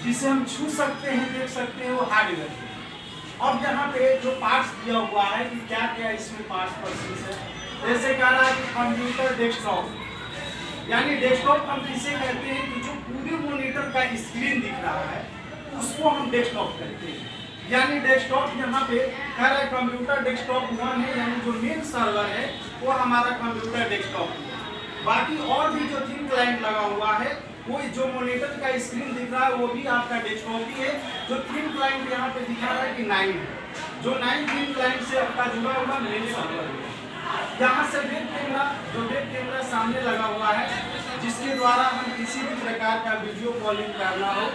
जिसे हम छू सकते हैं, देख सकते हैं, वो हार्डवेयर। अब यहाँ पे जो पार्ट्स दिया हुआ है कि क्या क्या इसमें पार्ट्स परसेंट है, जैसे कह रहा है कि कंप्यूटर डेस्कटॉप, यानी डेस्कटॉप हम किसे कहते हैं कि जो पूरे मॉनिटर का स्क्रीन दिख रहा है उसको हम डेस्कटॉप कहते हैं। यानी डेस्कटॉप यहाँ पे कह रहा है कंप्यूटर डेस्कटॉप 1 है, यानी जो मेन सर्वर है वो हमारा कंप्यूटर डेस्कटॉप है। बाकी और भी जो थिन क्लाइंट लगा हुआ है, वो जो मॉनिटर का स्क्रीन दिख रहा है वो भी आपका डेस्कटॉप ही है। जो थिन क्लाइंट यहाँ पे दिखा रहा है कि 9 है, जो 9 थिन क्लाइंट से आपका जुड़ा हुआ मेन सर्वर है। यहाँ से वेब कैमरा, जो वेब कैमरा सामने लगा हुआ है, जिसके द्वारा हम किसी भी प्रकार का वीडियो कॉलिंग करना हो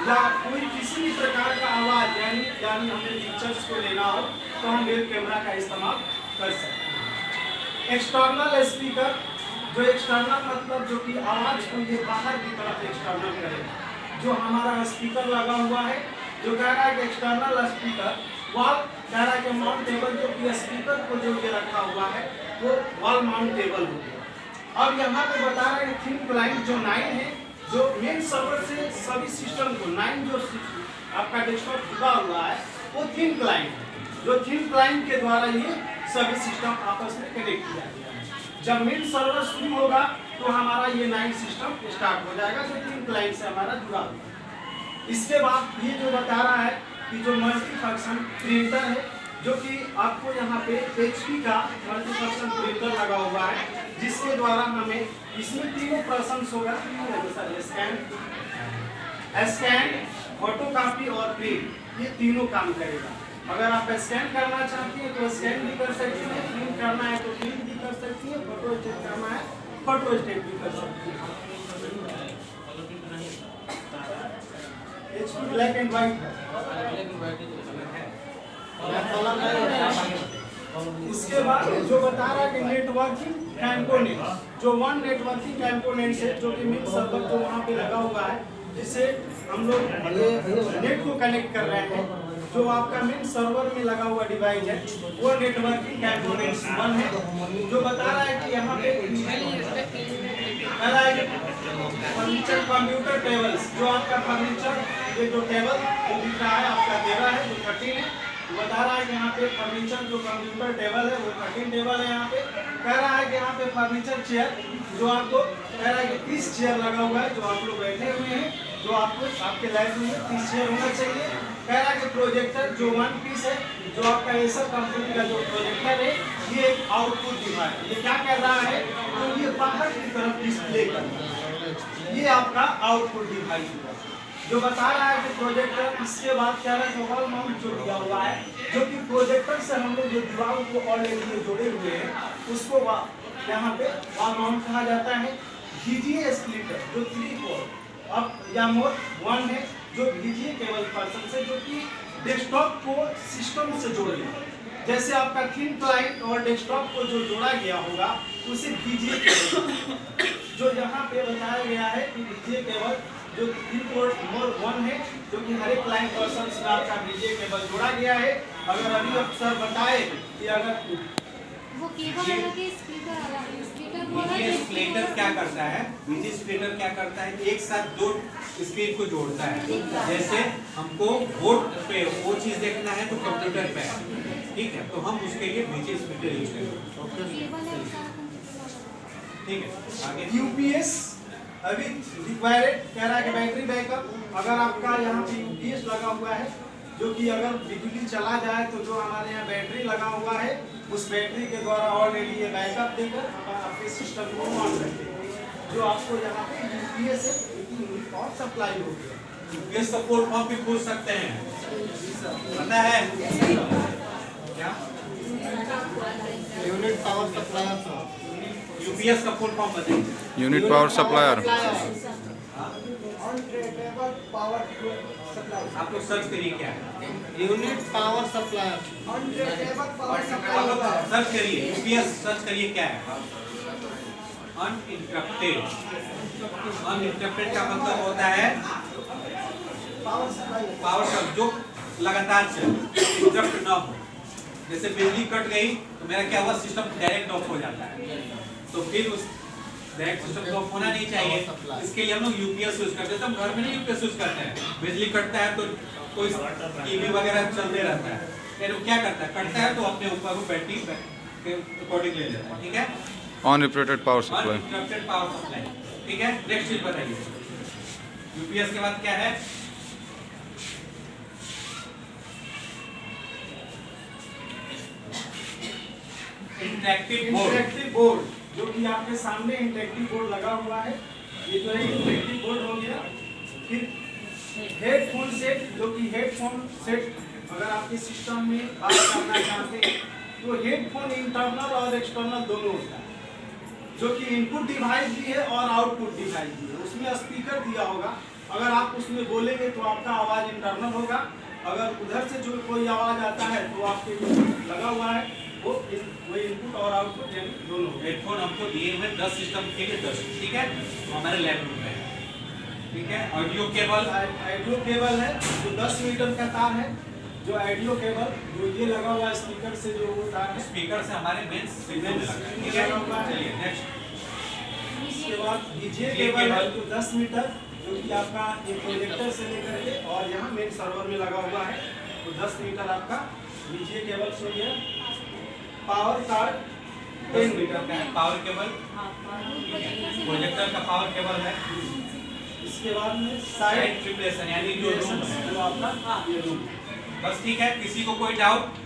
या कोई किसी भी प्रकार का आवाज यानी हमें पिक्चर्स को लेना हो तो हम वेब कैमरा का इस्तेमाल कर सकते हैं। एक्सटर्नल स्पीकर, जो एक्सटर्नल मतलब जो कि आवाज को ये बाहर की तरफ एक्सटर्नल करेगा। जो हमारा स्पीकर लगा हुआ है, जो कह रहा है कि एक्सटर्नल स्पीकर वॉल, कह रहा है कि माउंट टेबल, जो कि स्पीकर को जो ये रखा हुआ है वो वॉल माउंट टेबल हो गया। अब यहाँ पे बता रहा है कि थिन क्लाइंट जो 9 है, जो मेन सर्वर से सभी सिस्टम को 9 जो आपका डेस्कटॉप जुड़ा हुआ है वो थिन क्लाइंट है। जो थिन क्लाइंट के द्वारा ये सभी सिस्टम आपस में कनेक्ट किया गया है। जब मेन सर्वर शुरू होगा तो हमारा ये 9 सिस्टम स्टार्ट हो जाएगा जो थिन क्लाइंट से हमारा जुड़ा हुआ है। इसके बाद ये जो बता रहा है कि जो मल्टी फंक्शन प्रिंटर है, जो कि आपको यहाँ पे HP का मल्टी फंक्शन प्रिंटर लगा हुआ है, जिसके द्वारा हमें इसमें तीनों प्रसंस होगा, स्कैन, फोटोकॉपी और प्रिंट, ये तीनों काम करेगा। अगर आप स्कैन करना चाहती हैं तो स्कैन भी कर सकती हैं, प्रिंट करना है तो प्रिंट भी कर सकती हैं, फोटो स्टेट करना है फोटो स्टेट भी कर सकती हैं। HP ब्लैक एंड व्हाइट है। इसके बाद जो बता रहा है कि नेटवर्किंग कंपोनेंट, जो 1 नेटवर्किंग कंपोनेंट है जो कि मेन सर्वर जो वहाँ पे लगा हुआ है, जिससे हम लोग नेट को कनेक्ट कर रहे हैं, जो आपका मेन सर्वर में लगा हुआ डिवाइस है वो नेटवर्किंग कंपोनेंट्स 1 है। जो बता रहा है कि यहाँ पे फर्नीचर कंप्यूटर टेबल्स, जो आपका फर्नीचर ये जो टेबल वो दिख रहा है आपका 13 है, जो 13 है। बता रहा है कि यहाँ पे फर्नीचर जो कंप्यूटर टेबल है वो 13 टेबल है। यहाँ पे कह रहा है कि यहाँ पे फर्नीचर चेयर, जो आपको कह रहा है कि 30 चेयर लगा हुआ है, जो आप लोग बैठे हुए हैं, जो आपको आपके लाइब्रेरी में 30 चेयर होना चाहिए। कह रहा है कि प्रोजेक्टर जो 1 पीस है, जो आपका एसर कंपनी का जो प्रोजेक्टर है, ये एक आउटपुट डिवाइस, ये क्या कर रहा है तो ये बाहर की तरफ डिस्प्ले कर रहा है, ये आपका आउटपुट डिवाइस है। जो बता रहा है कि प्रोजेक्टर, इसके बाद क्या है वॉल माउंट जो दिया हुआ है, जो कि प्रोजेक्टर से हम लोग जो दीवारों को ऑलरेडी जोड़े हुए हैं उसको यहाँ पे वॉल माउंट कहा जाता है। VGA स्प्लिटर जो 3 पोर्ट अब या मोड 1 है, जो VGA केबल पर्सन से जो कि डेस्कटॉप को सिस्टम से जोड़े, जैसे आपका थिन क्लाइंट और डेस्कटॉप को जो जोड़ा गया होगा उसे VGA केबल, जो यहाँ पे बताया गया है कि VGA केबल जो 3 पोर्ट मोड 1 है, जो कि हर एक क्लाइंट पर्सन से आपका VGA केबल जोड़ा गया है। अगर अभी अक्सर बताए कि अगर वो केबल अलग है, स्पीकर अलग है, VGA स्प्लिटर क्या करता है, VGA स्प्लिटर क्या करता है, एक साथ 2 स्क्रीन को जोड़ता है। जैसे हमको बोर्ड पे वो चीज देखना है तो कंप्यूटर पे है, ठीक है, तो हम उसके लिए VGA स्प्लिटर यूज करेंगे। ठीक है, आगे UPS अभी रिक्वायर्ड कह रहा है कि बैटरी बैकअप, अगर आपका यहाँ पे UPS लगा हुआ है, जो कि अगर बिजली चला जाए तो जो हमारे यहाँ बैटरी लगा हुआ है उस बैटरी के द्वारा ऑलरेडी ये बैकअप देकर आपके सिस्टम को ऑन रखें। जो आपको यहाँ पे UPS है और सप्लाई हो गया। UPS का फुल फॉर्म भी पूछ सकते हैं, पता है क्या? Unit power supplier. UPS का फुल फॉर्म बताइए। Unit power supplier. आप लोग सर्च करिए क्या है, यूनिट पावर सप्लायर। सर्च करिए UPS, सर्च करिए क्या है। अनइंटरप्टेड, अनइंटरप्टेड का मतलब होता है पावर सप्लाई जो लगातार चले, इंटरप्ट ना हो। जैसे बिजली कट गई तो मेरा क्या हुआ, सिस्टम डायरेक्ट ऑफ हो जाता है, तो फिर उस डायरेक्ट सिस्टम तो होना नहीं चाहिए, इसके लिए हम लोग यूपीएस यूज करते हैं। तो हम घर में नहीं यूपीएस यूज करते हैं, बिजली कटता है तो कोई टीवी वगैरह चलते रहता है, फिर वो क्या करता है, कटता है तो अपने ऊपर को बैटरी के अकॉर्डिंग ले लेता है, ठीक है। Unreported power supply. Uninterrupted power supply, ठीक है। नेक्स्ट चीज बताइए, यूपीएस के बाद क्या है? Interactive board. इंटरेक्टिव बोर्ड, जो कि आपके सामने इंटरेक्टिव बोर्ड लगा हुआ है, ये जो है इंटरेक्टिव बोर्ड हो गया। फिर हेडफोन सेट, जो कि हेडफोन सेट अगर आपके सिस्टम में बात करना चाहते हैं तो हेडफोन इंटरनल और एक्सटर्नल दोनों होता है, जो कि इनपुट डिवाइस भी है और आउटपुट डिवाइस भी है। उसमें स्पीकर दिया होगा, अगर आप उसमें बोलेंगे तो आपका आवाज़ इंटरनल होगा, अगर उधर से जो कोई आवाज़ आता है तो आपके जो लगा हुआ है वो इनपुट और आउटपुट यानी दोनों। हेडफोन हमको दिए हुए 10 सिस्टम के लिए 10, ठीक है, हमारे लैपटॉप में है, ठीक है। ऑडियो केबल है जो 10 मीटर का तार है, जो ऑडियो केबल जो ये लगा हुआ है स्पीकर से, जो वो तार है स्पीकर से हमारे मेन सिग्नल में लगा है, ठीक है। चलिए नेक्स्ट, इसके बाद डीजे केबल है जो 10 मीटर, जो कि आपका ये प्रोजेक्टर से लेकर के और यहाँ मेन सर्वर में लगा हुआ है, तो 10 मीटर आपका डीजे केबल हो गया। पावर कार्ड 10 मीटर का है, पावर केबल, प्रोजेक्टर का पावर केबल है। इसके बाद में साइड ट्रिपलेशन यानी जो रूम है जो आपका ये रूम। बस, ठीक है। किसी को कोई डाउट?